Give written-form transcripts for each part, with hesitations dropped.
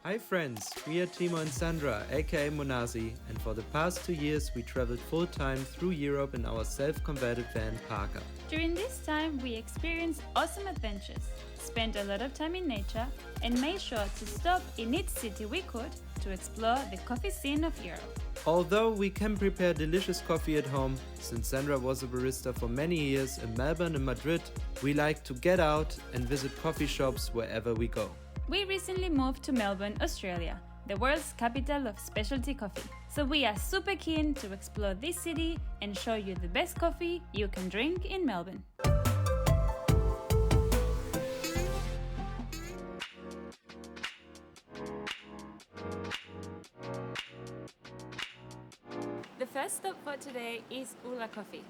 Hi friends, we are Timo and Sandra, aka Monasi, and for the past 2 years we traveled full-time through Europe in our self-converted van Parker. During this time we experienced awesome adventures, spent a lot of time in nature, and made sure to stop in each city we could to explore the coffee scene of Europe. Although we can prepare delicious coffee at home, since Sandra was a barista for many years in Melbourne and Madrid, we like to get out and visit coffee shops wherever we go. We recently moved to Melbourne, Australia, the world's capital of specialty coffee. So we are super keen to explore this city and show you the best coffee you can drink in Melbourne. The first stop for today is Ula Coffee.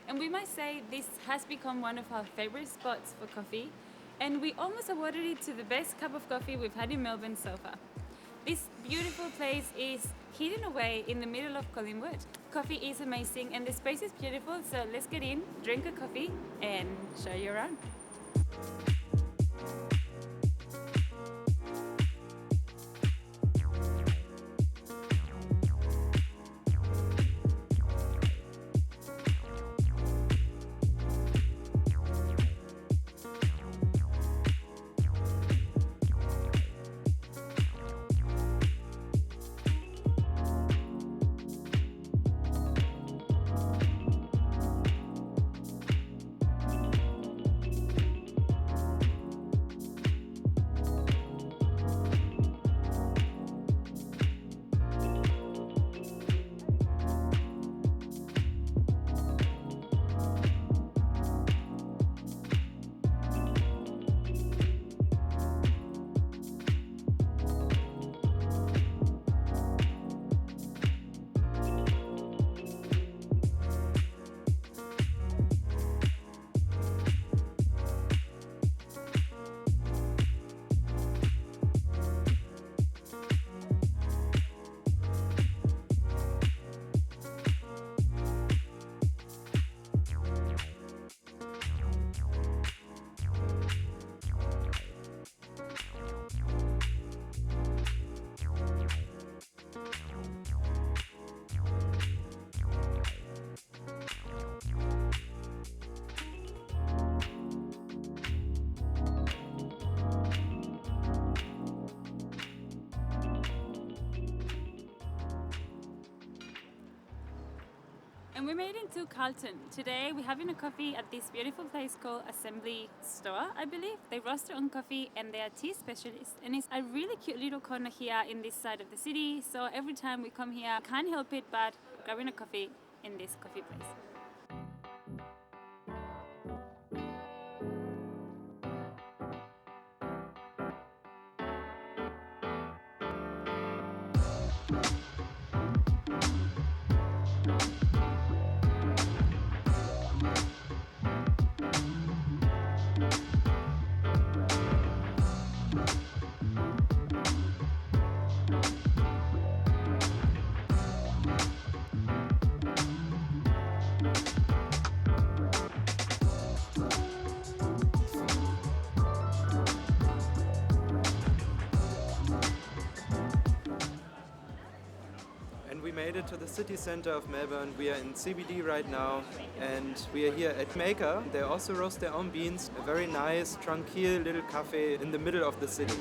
And we might say this has become one of our favorite spots for coffee, and we almost awarded it to the best cup of coffee we've had in Melbourne so far. This beautiful place is hidden away in the middle of Collingwood. Coffee is amazing and the space is beautiful, so let's get in, drink a coffee and show you around. And we made it to Carlton. Today we're having a coffee at this beautiful place called Assembly Store, I believe. They roast their own coffee and they are tea specialists. And it's a really cute little corner here in this side of the city. So every time we come here, can't help it but grabbing a coffee in this coffee place. We made it to the city center of Melbourne. We are in CBD right now and we are here at Maker. They also roast their own beans. A very nice, tranquil little cafe in the middle of the city.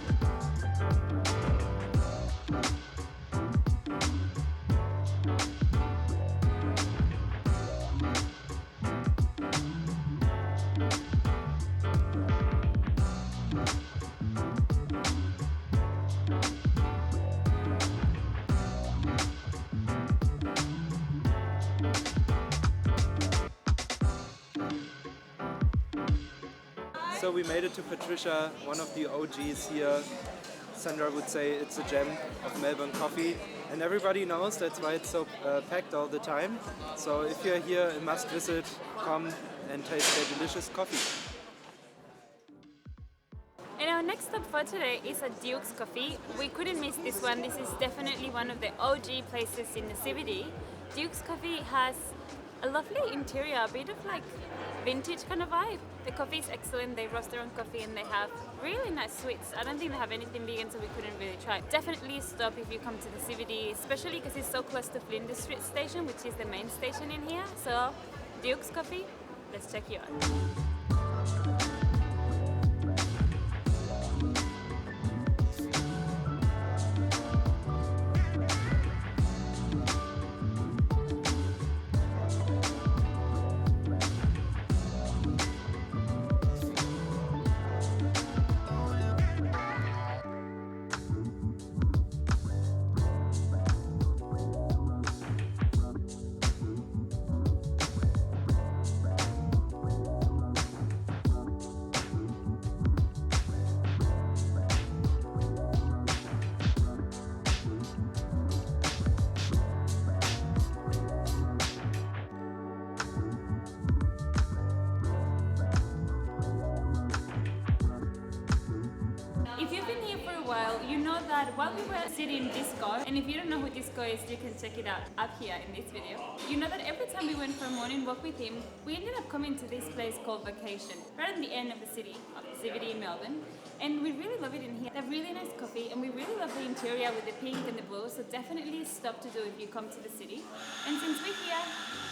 So we made it to Patricia, one of the OGs here. Sandra would say it's a gem of Melbourne coffee. And everybody knows that's why it's so packed all the time. So if you're here, a must visit, come and taste their delicious coffee. And our next stop for today is at Duke's Coffee. We couldn't miss this one. This is definitely one of the OG places in the CBD. Duke's Coffee has a lovely interior, a bit of like vintage kind of vibe. The coffee is excellent, they roast their own coffee and they have really nice sweets. I don't think they have anything vegan, so we couldn't really try. Definitely stop if you come to the CBD, especially because it's so close to Flinders Street Station, which is the main station in here. So Duke's Coffee, let's check you out. If you've been here for a while, you know that while we were sitting Disco, and if you don't know who Disco is, you can check it out up here in this video. You know that every time we went for a morning walk with him, we ended up coming to this place called Vacation, right at the end of the city, of the CBD in Melbourne. And we really love it in here. They have really nice coffee, and we really love the interior with the pink and the blue, so definitely stop to do if you come to the city. And since we're here,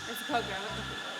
let's go grab a coffee.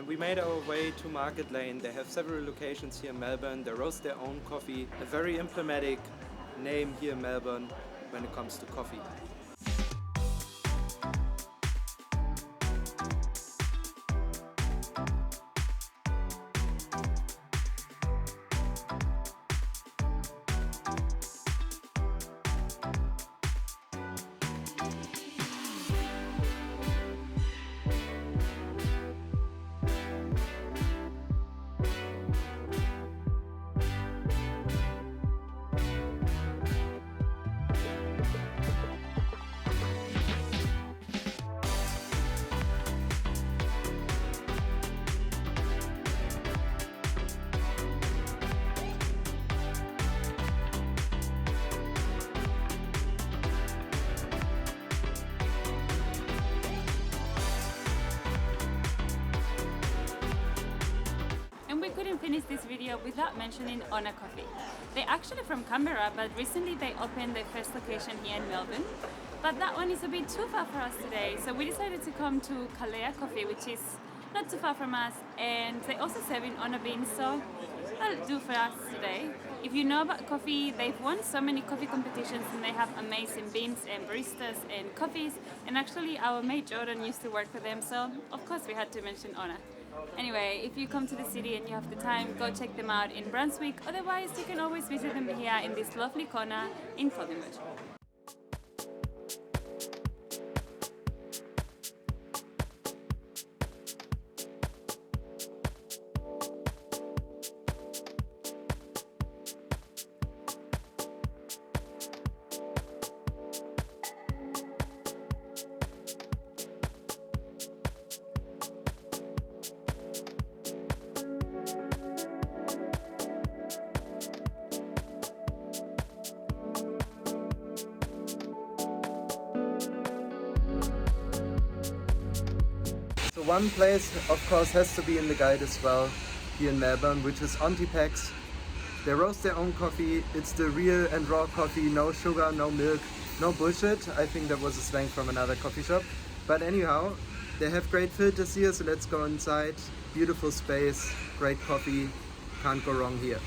We made our way to Market Lane. They have several locations here in Melbourne. They roast their own coffee. A very emblematic name here in Melbourne when it comes to coffee. Finish this video without mentioning Ona Coffee. They're actually from Canberra, but recently they opened their first location here in Melbourne. But that one is a bit too far for us today, so we decided to come to Calere Coffee, which is not too far from us, and they're also serving Ona beans, so that'll do for us today. If you know about coffee, they've won so many coffee competitions and they have amazing beans and baristas and coffees, and actually our mate Jordan used to work for them, so of course we had to mention Ona. Anyway, if you come to the city and you have the time, go check them out in Brunswick. Otherwise, you can always visit them here in this lovely corner in Collingwood. So one place of course has to be in the guide as well here in Melbourne, which is Aunty Peg's They roast their own coffee. It's the real and raw coffee, no sugar, no milk, no bullshit. I think that was a slang from another coffee shop. But anyhow, they have great filters here, so let's go inside. Beautiful space, great coffee, can't go wrong here.